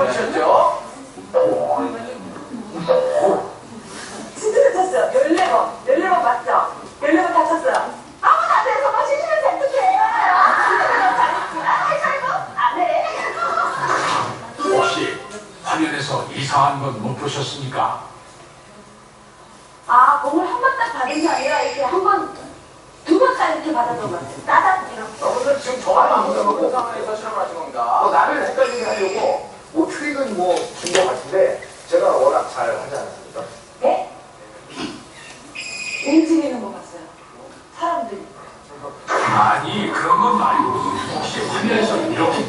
번이셨죠? 진짜 쳤어요. 14번. 14번 맞죠? 14번 다 쳤어요. 아무나 안 돼서 막 쉬시면 어떡해. 안 해. 혹시 화면에서 이상한 건 못 보셨습니까? 아, 공을 한 번 딱 받은 게 아니라 이렇게 한 번, 두 번 딱 이렇게 받았던 것 같아요. 따닥 이렇게. 여러분들 지금 저만 안 보는 그 상황에서 실험을 하신 겁니다. 나를 헷갈리게 하려고 뭐 트릭은 뭐 준 것 같은데 제가 워낙 잘 하지 않았습니까? 네? 움직이는 거 봤어요. 사람들이. 아니 그런 건 말고 혹시 화면에서 이렇게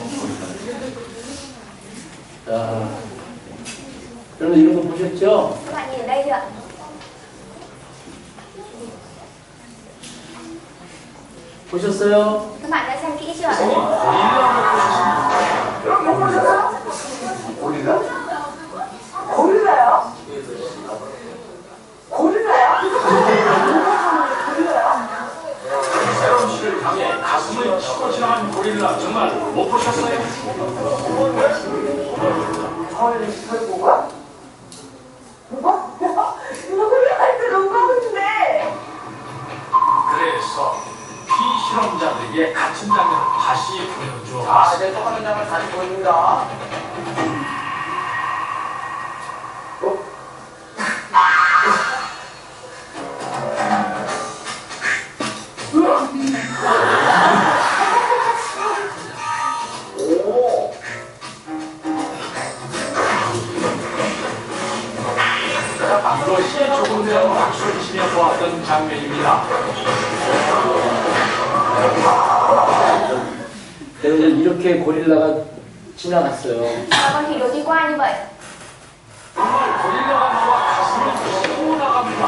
자, 여러분 이런 거 보셨죠? Các bạn nhìn ở đây chưa ạ? 보셨어요? Các bạn đã xem kỹ chưa ạ? 여러분 못 보셨어요? 고릴라? 고릴라요? 고릴라요? 고릴라요? 새로운 씨를 향해 가슴을 치고 지나간 고릴라 정말 못 보셨어요? 뭐가? 뭐가? 이거 고릴라할 때 너무 하고 있는데. 그래서 피실험자들에게 같은 장면을 다시 보여줘. 자, 이제 똑같은 장면 다시 보여줍니다. 오. 이것이 조금 전 박수를 치며 보았던 장면입니다. 여러분 이렇게 고릴라가 지나갔어요. Con khỉ đột đi qua như vậy. 정말 고릴라가 나와 가슴을 치고 나갑니다.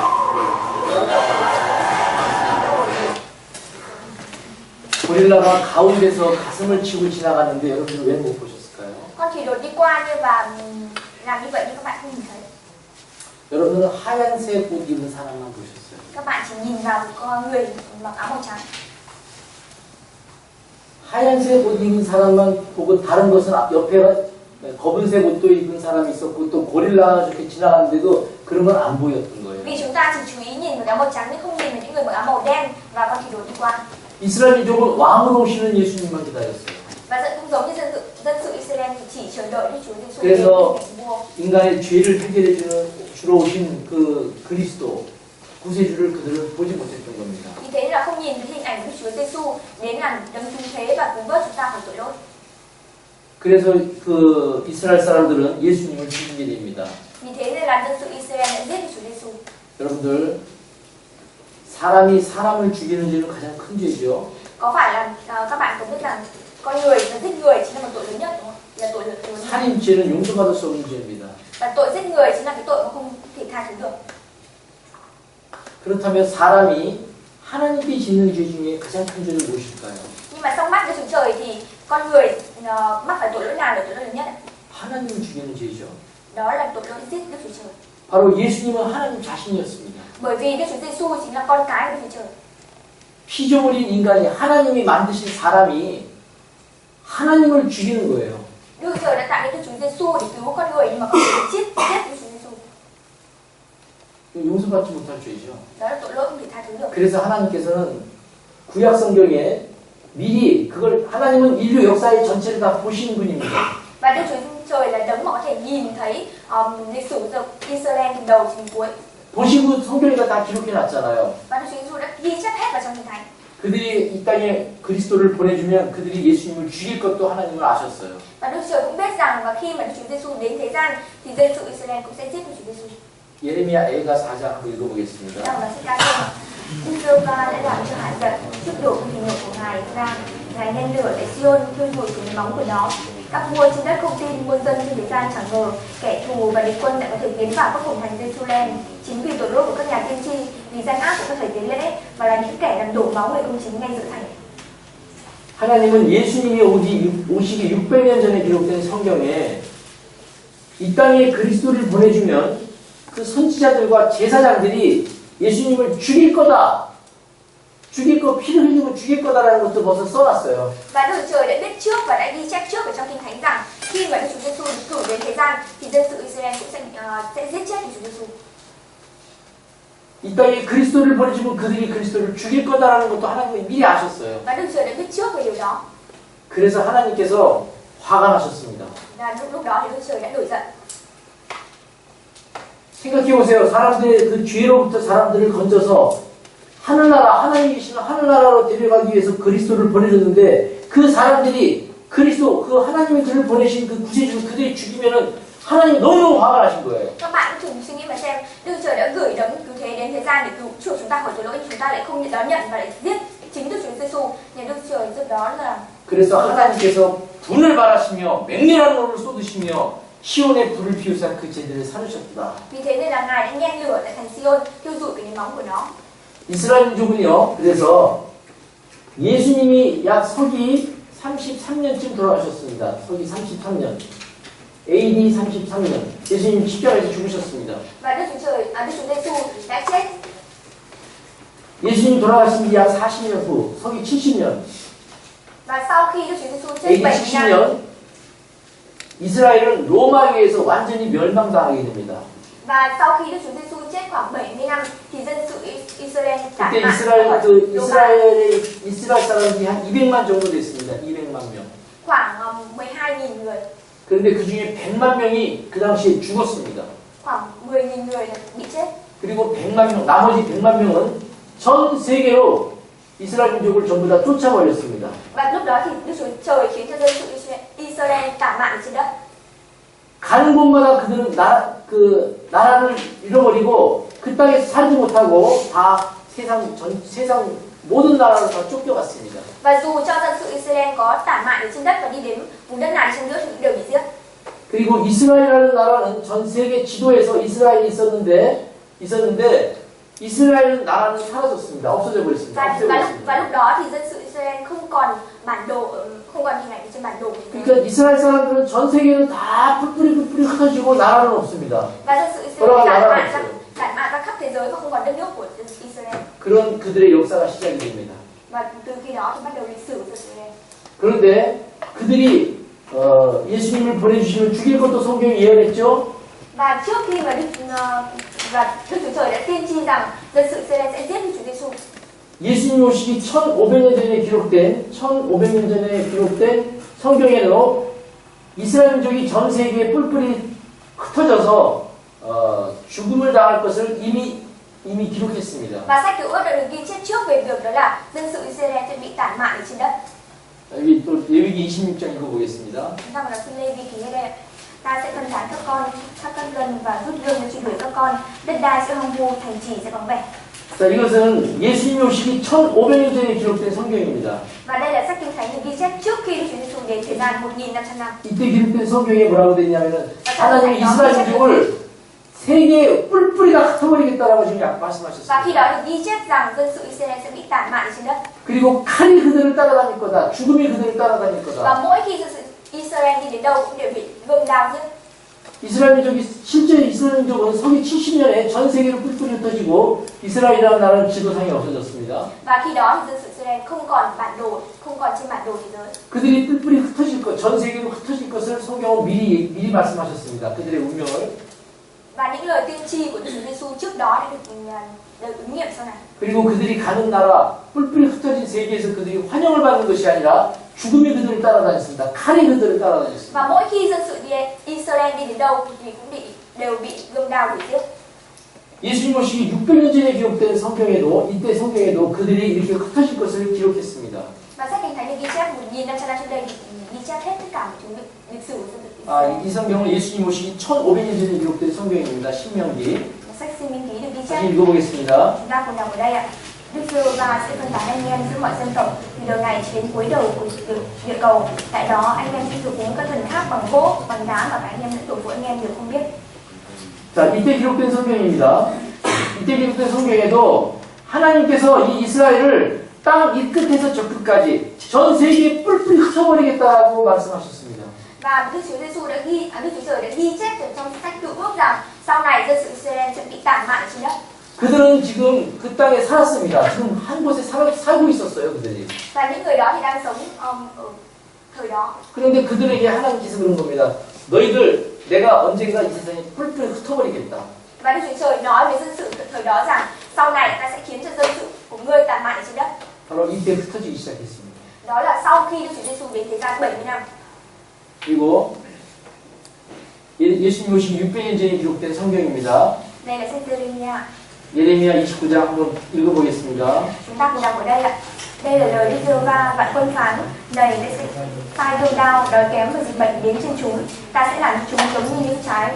고릴라가 가운데서 가슴을 치고 지나갔는데 여러분 왜 못 보셨을까요? Con khỉ đột đi qua như và làm như vậy nhưng các bạn không nhìn thấy. 여러분은 하얀색 옷 입은 사람만 보셨어요. Các bạn chỉ nhìn vào con người mặc áo màu trắng. 하얀색 옷 입은 사람만 보고 다른 것은 옆에 검은색 옷도 입은 사람이 있었고 또 고릴라가 이렇게 지나갔는데도 그런 건 안 보였던 거예요. Vì chúng ta chỉ chú ý nhìn vào áo màu trắng nhưng không nhìn vào những người mặc áo màu đen và con khỉ đột đi qua. 이스라엘 민족은 왕으로 오시는 예수님만 기다렸어요. Và cũng giống như dân sự Israel thì chỉ chờ đợi Đức Chúa Giêsu đến 그래서 để mua. 인간의 죄를 해결해 주러 오신 그 그리스도 구세주를 그들은 보지 못했던 겁니다. Vì thế là không nhìn thấy hình ảnh của Đức Chúa Giêsu đến làm đấng cứu thế và cứu vớt chúng ta khỏi tội lỗi. 그래서 그 이스라엘 사람들은 예수님을 죽이게 됩니다. Vì thế nên là dân sự Israel đã giết Đức Chúa Giêsu. 여러분들 사람이 사람을 죽이는 죄는 가장 큰 죄죠. Có phải là các bạn có biết là con người và giết người chính là một tội lớn nhất đúng không? Là tội lớn nhất. 살인죄는 용서받을 수 없는 죄입니다. Và tội giết người chính là cái tội mà không thể tha thứ được. 그렇다면 사람이 하나님께 짓는 죄 중에 가장 큰 죄는 무엇일까요? Nhưng mà trong mắt Đức Chúa Trời thì con người mắc phải tội lỗi nào là tội lỗi lớn nhất ạ? 하나님을 죽이는 죄죠. Đó là tội lỗi giết Đức Chúa Trời. 바로 예수님은 하나님 자신이었습니다. Bởi vì Đức Chúa Giêsu chính là con cái của Đức Chúa Trời. 피조물인 인간이 하나님이 만드신 사람이 하나님을 죽이는 거예요. Đức Chúa Trời đã tạo nên Đức Chúa Giêsu để cứu con người nhưng mà không thể giết Đức Chúa Giêsu. 용서받지 못할 죄죠. Đó là tội lỗi không thể tha thứ được. 그래서 하나님께서는 구약 성경에 미리 그걸 하나님은 인류 역사의 전체를 다 보시는 분입니다. Và Đức Chúa Trời là đấng mà có thể nhìn thấy lịch sử Israel từ đầu đến cuối. 보시고 성경에다 다 기록해 놨잖아요. Và Đức Chúa Giêsu đã ghi chép hết vào trong Kinh Thánh. 그들이 이 땅에 그리스도를 보내주면 그들이 예수님을 죽일 것도 하나님을 아셨어요. Và Đức Chúa Trời cũng biết rằng và khi mà Đức Chúa Giêsu đến thế gian thì dân sự Israel cũng sẽ giết Đức Chúa Giêsu. 예레미야 애가 4장 한번 읽어보겠습니다. Rằng là sẽ ra Đức Giê-hô-va đã làm cho hạn giật trước đổ hình nhục của Ngài ra. Ngài nên lửa tại Sion thiêu rụi cái móng của nó. Các vua trên đất không tin, muôn dân trên thế gian chẳng ngờ kẻ thù và địch quân lại có thể tiến vào các vùng thành Jerusalem. Chính vì tội lỗi của các nhà tiên tri, vì gian ác của các thầy tế lễ và là những kẻ làm đổ máu người công chính ngay giữa thành. 하나님은 예수님이 오시기 600년 전에 기록된 성경에 이 땅에 그리스도를 보내주면 그 선지자들과 제사장들이 예수님을 죽일 거다. 죽일 거, 피를 흘리고 죽일 거다라는 것도 벌써 써놨어요. Và Đức Trời đã biết trước và đã ghi chép trước ở trong Kinh Thánh rằng khi mà Đức Chúa Giêsu được cử đến thế gian thì dân sự Israel cũng sẽ giết chết Đức Chúa Giêsu. 이 땅에 그리스도를 보내주면 그들이 그리스도를 죽일 거다라는 것도 하나님이 미리 아셨어요. Và Đức Chúa đã biết trước về điều đó. 그래서 하나님께서 화가 나셨습니다. Và lúc đó thì Đức Chúa đã nổi giận. 생각해보세요. 사람들의 그 죄로부터 사람들을 건져서 하늘나라, 하나님이 계시는 하늘나라로 데려가기 위해서 그리스도를 보내줬는데 그 사람들이 그리스도, 그 하나님이 그를 보내신 그 구세주 그들이 죽이면은 하나님이 너무너무 화가 na신 거예요. Các bạn cũng thử suy nghĩ mà xem, Đức Chúa đã gửi đấng cứu thế đến thế gian để cứu chuộc chúng ta khỏi tội lỗi, chúng ta lại không đón nhận và lại giết chính Đức Chúa Giêsu. Nhưng Đức Chúa giúp đó là 그래서 하나님께서 분을 발하시며 맹렬한 물을 쏟으시며 시온에 불을 피우사 그 죄들을 사르셨다. vì thế nên là Ngài đã nhen lửa tại thành Sion, thiêu rụi cái nến nóng của nó. 이스라엘 민족은요. 그래서 예수님이 약 서기 33년쯤 돌아가셨습니다. 서기 33년. AD 33년. 예수님 십자가에서 죽으셨습니다. Và Đức Chúa Giêsu đã chết. 예수님 돌아가신 지 약 40년 후, 서기 70년. Và sau khi Đức Chúa Giêsu chết AD 70 năm, 70년 이스라엘은 로마에 의해서 완전히 멸망당하게 됩니다. và sau khi Đức Chúa Giêsu chết khoảng 70 năm thì dân sự Israel tản 그때 mạn 이스라엘 khỏi 그 Roma. 이스라엘 사람들이 한 200만 정도 됐습니다. 200만 명. khoảng 12.000 người, 그런데 그 중에 100만 명이 그 당시에 죽었습니다. khoảng 10.000 người bị chết. 그리고 100만 명, 나머지 100만 명은 전 세계로 이스라엘 민족을 전부 다 쫓아버렸습니다. Và lúc đó thì Đức Chúa Trời khiến cho dân sự Israel tản mạn ở trên đất. 가는 곳마다 그들은 나라를 잃어버리고 그 땅에 살지 못하고 다 세상 모든 나라로 다 쫓겨갔습니다. Và dù cho dân sự Israel có tản mạn ở trên đất và đi đến vùng đất nào đi chăng nữa thì cũng đều bị giết. 그리고 이스라엘이라는 나라는 전 세계 지도에서 이스라엘이 있었는데 이스라엘 나라는 사라졌습니다. 없어져 버렸습니다. Và lúc đó thì dân sự Israel không còn bản đồ, không còn hình ảnh trên bản đồ. 그러니까 이스라엘 사람들은 전 세계는 다 뿔뿔이 흩어지고 나라는 없습니다. Và dân sự Israel tản mạn ra khắp thế giới và không còn đất nước của dân sự Israel. 그런 그들의 역사가 시작이 됩니다. Và từ khi đó thì bắt đầu lịch sử của dân sự Israel. 그런데 그들이 예수님을 보내주시면 죽일 것도 성경이 예언했죠. Và trước khi mà Đức Chúa Trời đã tiên tri rằng dân sự Israel sẽ giết Đức Chúa Giêsu. 예수님 오시기 1500년 전에 기록된 성경에도 이스라엘 민족이 전 세계에 뿔뿔이 흩어져서 죽음을 당할 것을 이미 기록했습니다. Và sách Cựu Ước đã được ghi chép trước về việc đó là dân sự Israel sẽ bị tản mạn ở trên đất. 여기 또 레위기 26장 읽어보겠습니다. Chúng ta đọc xin Lê-vi ký ở đây. Ta sẽ phân tán các con khắp các dân và rút gươm để truy đuổi các con. Đất đai sẽ hoang vu, thành trì sẽ vắng vẻ. 자, 이것은 예수님이 오시기 1500년 전에 기록된 성경입니다. Và đây là sách Kinh Thánh được ghi chép trước khi Đức Chúa Giêsu đến thế gian 1.500 năm. 이때 기록된 성경에 뭐라고 되어 있냐면은 하나님이 이스라엘 민족을 세계에 뿔뿔이 다 흩어버리겠다라고 지금 Và 말씀하셨습니다. khi đó được ghi chép rằng dân sự Israel sẽ bị tản mạn ở trên đất. 그리고 칼이 그들을 따라다닐 거다. 죽음이 그들을 따라다닐 Và 거다. mỗi khi dân sự Israel đi đến đâu cũng đều bị gươm đao giết. 이스라엘 민족이 실제 이스라엘 민족은 서기 70년에 전 세계로 뿔뿔이 흩어지고 이스라엘이라는 나라는 지도상에 없어졌습니다. Và khi đó thì dân sự Israel không còn bản đồ, không còn trên bản đồ thế giới. 그들이 뿔뿔이 흩어질 것, 전 세계로 흩어질 것을 성경은 미리 말씀하셨습니다. 그들의 운명을. Và những lời tiên tri của Đức Chúa Giêsu trước đó đã được ứng nghiệm sau này. 그리고 그들이 가는 나라, 뿔뿔이 흩어진 세계에서 그들이 환영을 받는 것이 아니라 죽음이 그들을 따라다녔습니다. 칼이 그들을 따라다녔습니다. Và mỗi khi dân sự Israel đi đến đâu thì cũng đều bị gươm đao đuổi giết. 예수님 오시기 600년 전에 기록된 성경에도 이때 성경에도 그들이 이렇게 흩어질 것을 기록했습니다. Và sách Kinh Thánh được ghi chép 1.500 năm trước đây ghi chép hết tất cả những lịch sử của dân tộc Israel. 이 성경은 예수님 오시기 1500년 전에 기록된 성경입니다. 신명기. Sách Sinh Minh Ký được ghi 다시 chép. 읽어보겠습니다. Chúng ta cùng đọc ở đây ạ. Đức Giê-hô-va sẽ phân tán anh em giữa mọi dân tộc từ đầu này đến cuối đầu của địa cầu. Tại đó anh em sẽ thờ cúng các thần khác bằng gỗ, bằng đá và cả anh em lẫn tổ phụ anh em đều không biết. 자, 이때 기록된 성경입니다. 이때 기록된 성경에도 하나님께서 이 이스라엘을 땅 이 끝에서 저 끝까지 전 세계에 뿔뿔이 흩어버리겠다고 말씀하셨습니다. Và Đức Chúa Giêsu Đức Chúa Trời đã ghi chép trong sách Cựu Ước rằng sau này dân sự Israel sẽ bị tản mạn ở trên đất. 그들은 지금 그 땅에 살았습니다. 지금 한 곳에 살고 있었어요, 그들이. Và những người đó thì đang sống thời đó. 그런데 그들에게 하나님께서 그런 겁니다. 너희들 내가 언젠가 이 세상에 뿔뿔이 흩어버리겠다. Và Đức Chúa Trời nói với dân sự thời đó rằng sau này ta sẽ khiến cho dân sự của ngươi tàn mạn ở trên đất. 바로 이때 흩어지기 시작했습니다. Đó là sau khi Đức Chúa Giêsu đến thế gian 70 năm. 그리고 예수님 오신 600년 전에 기록된 성경입니다. Đây là sách Giê-rê-mi-a. 예레미야 29장 한번 읽어보겠습니다. Chúng ta cùng đọc ở đây ạ. Đây là lời Đức Giê-hô-va vạn quân phán: này sẽ sai cơn đao, đói kém và dịch bệnh đến trên chúng. Ta sẽ làm chúng giống như những trái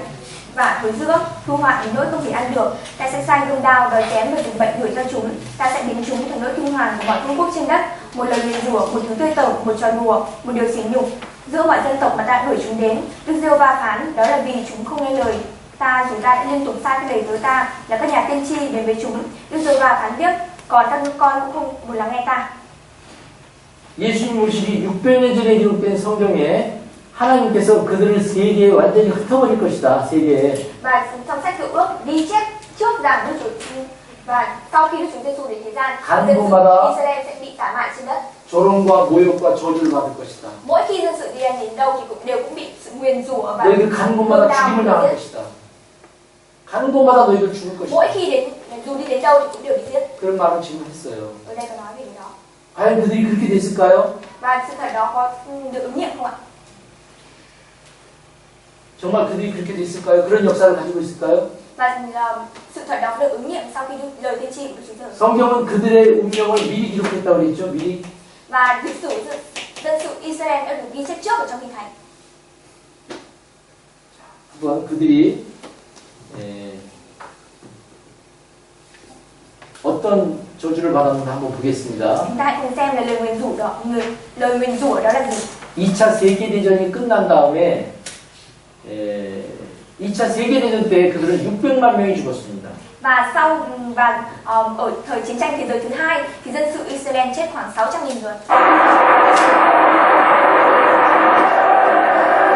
và thối giữa, thu hoạch đến nỗi không thể ăn được. Ta sẽ sai cơn đao, đói kém và dịch bệnh đuổi cho chúng. Ta sẽ biến chúng thành nỗi kinh hoàng của mọi vương quốc trên đất. Một lời nguyền rủa, một thứ tươi tởm, một trò đùa, một điều sỉ nhục giữa mọi dân tộc mà ta đuổi chúng đến. Đức Giê-hô-va phán: đó là vì chúng không nghe lời ta, chúng ta đã liên tục sai cái lời hứa ta là các nhà tiên tri đến với chúng. Đức Giê-hô-va phán tiếp: còn các con cũng không muốn lắng nghe ta. 예수님 오시기 600년 전에 기록된 성경에 하나님께서 그들을 세계에 완전히 흩어버릴 것이다. 세계에. Và trong sách Cựu Ước ghi chép trước rằng Đức Chúa và sau khi Đức Chúa Giêsu đến thế gian, dân sự Israel sẽ bị tả mạn trên đất. 조롱과 모욕과 저주를 받을 것이다. Mỗi khi dân sự đi đến đâu thì cũng bị sự nguyền rủa và 너희들 가는 곳마다 죽임을 당할 것이다. 가는 곳마다 너희들 죽을 것이다. mỗi khi đến dù đi đến đâu thì cũng đều bị giết. 그런 말을 지금 했어요. Ở đây có nói về điều đó. 과연 그들이 그렇게 됐을까요? Và sự thật đó có được ứng nghiệm không ạ? 정말 그들이 그렇게 됐을까요? 그런 역사를 가지고 있을까요? Và sự thật đó được ứng nghiệm sau khi lời tiên tri của Đức Chúa Trời. 성경은 그들의 운명을 미리 기록했다고 그랬죠. 미리. Và lịch sử dân sự Israel đã được ghi chép trước ở trong Kinh Thánh. 한번 그들이 어떤 저주를 받았는지 한번 보겠습니다. Chúng ta hãy cùng xem là lời nguyền rủa đó, lời nguyền rủa đó là gì? 2차 세계대전이 끝난 다음에 2차 세계대전 때 그들은 600만 명이 죽었습니다. Và ở thời chiến tranh thế giới thứ hai thì dân sự Israel chết khoảng 600.000 người.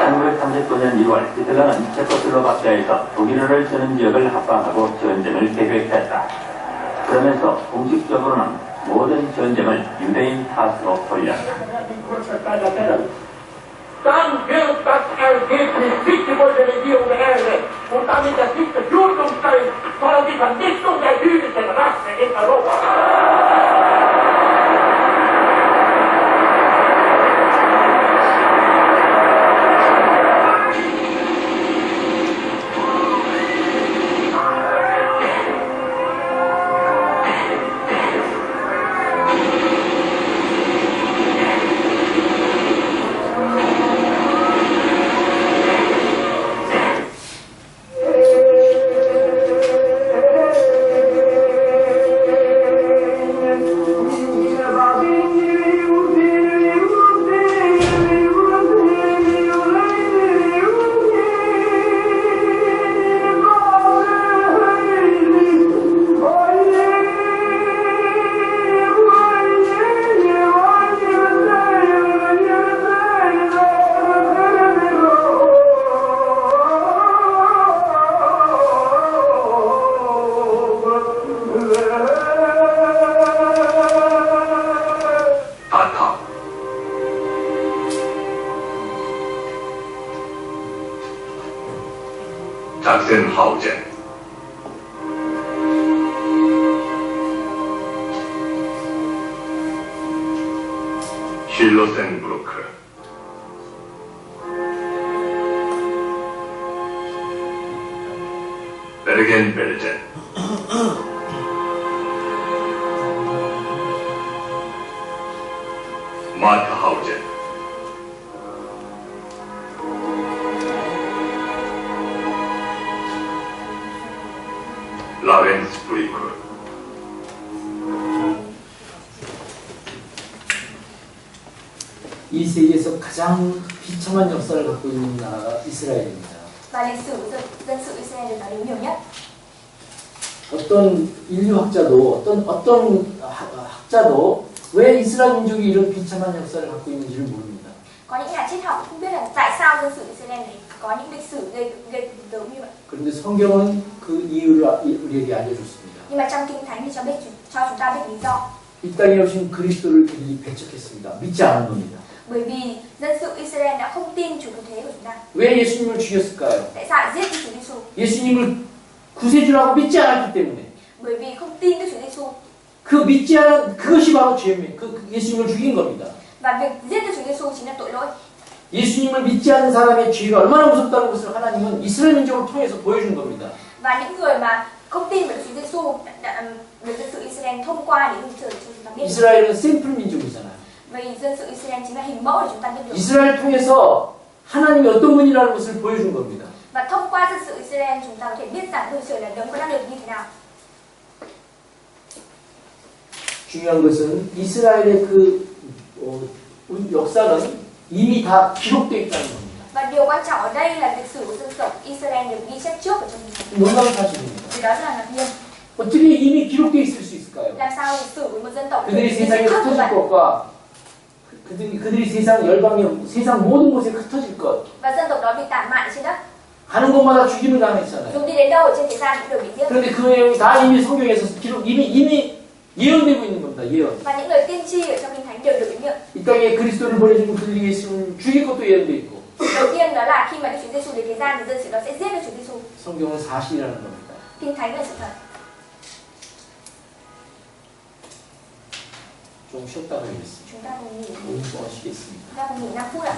1939년 1월 히틀러는 체코슬로바키아에서 독일어를 쓰는 지역을 합방하고 전쟁을 계획했다. 그러면서 공식적으로는 모든 전쟁을 유대인 탓으로 돌렸다. Dann wird das Ergebnis nicht die Bolschewikierung der Erde und damit das nicht Beflutung sein, sondern die Vernichtung der jüdischen Rasse in Europa. 작센하우젠 쉴로센브루크 베르겐벨젠 마트하우젠 라벤스브리크 이 세계에서 가장 비참한 역사를 갖고 있는 나라가 이스라엘입니다. Và lịch sử dân sự Israel được nói đến nhiều nhất. 어떤 인류학자도 어떤 학자도 왜 이스라엘 민족이 이런 비참한 역사를 갖고 있는지를 모릅니다. Có những nhà triết học không biết là tại sao dân sự Israel này có những lịch sử gây tởm như vậy. 그런데 성경은 그 이유를 우리에게 알려줬습니다. Nhưng mà trong Kinh Thánh thì cho chúng ta biết lý do. 이 땅에 오신 그리스도를 그들이 배척했습니다. 믿지 않은 겁니다. Bởi vì dân sự Israel đã không tin Chúa cứu thế của chúng ta. 왜 예수님을 죽였을까요? Tại sao lại giết Chúa Giêsu? 예수님을 구세주라고 믿지 않았기 때문에. Bởi vì không tin Đức Chúa Giêsu. 그 믿지 않은 그것이 바로 죄입니다. 그 예수님을 죽인 겁니다. Và việc giết Đức Chúa Giêsu chính là tội lỗi. 예수님을 믿지 않는 사람의 죄가 얼마나 무섭다는 것을 하나님은 이스라엘 민족을 통해서 보여준 겁니다. Và những người mà không tin vào Đức Chúa Giêsu đã được dân sự Israel thông qua để hướng trời cho chúng ta biết. 이스라엘은 샘플 민족이잖아요. Vì dân sự Israel chính là hình mẫu để chúng ta biết được. 이스라엘 통해서 하나님이 어떤 분이라는 것을 보여준 겁니다. Và thông qua dân sự Israel chúng ta có thể biết rằng Đức Trời là đấng có năng lực như thế nào. 중요한 것은 이스라엘의 그 역사는 이미 다 기록되어 있다는 겁니다. Và điều quan trọng ở đây là lịch sử của dân tộc Israel được ghi chép trước ở trong lịch sử. 놀라운 사실입니다. Điều đó rất là ngạc nhiên. 어떻게 이미 기록되어 있을 수 있을까요? Làm sao lịch sử của một dân tộc 그들이 ghi 세상에 chép trước như 흩어질 vậy? 것과 그들이 세상 열방에 세상 모든 곳에 흩어질 것 Và dân tộc đó bị tản mạn trên đất. 가는 곳마다 죽임을 당했잖아요. Dù đi đến đâu ở trên thế gian cũng đều bị giết. 그런데 그 내용이 다 이미 성경에서 기록 이미 예언되고 있는 겁니다. 예언. Và những lời tiên tri ở trong kinh thánh đều được ứng nghiệm. 이 땅에 그리스도를 보내주고 그들이 예수님을 죽일 것도 예언되어 있고. Đầu tiên đó là khi mà Đức Chúa Giêsu đến thế gian thì dân sự đó sẽ giết Đức Chúa Giêsu. 성경은 사실이라는 겁니다. Kinh thánh là sự thật. 좀 쉬었다 가겠습니다. Chúng ta cùng nghỉ, 5분 동안 쉬겠습니다. chúng ta cùng nghỉ 5 phút ạ.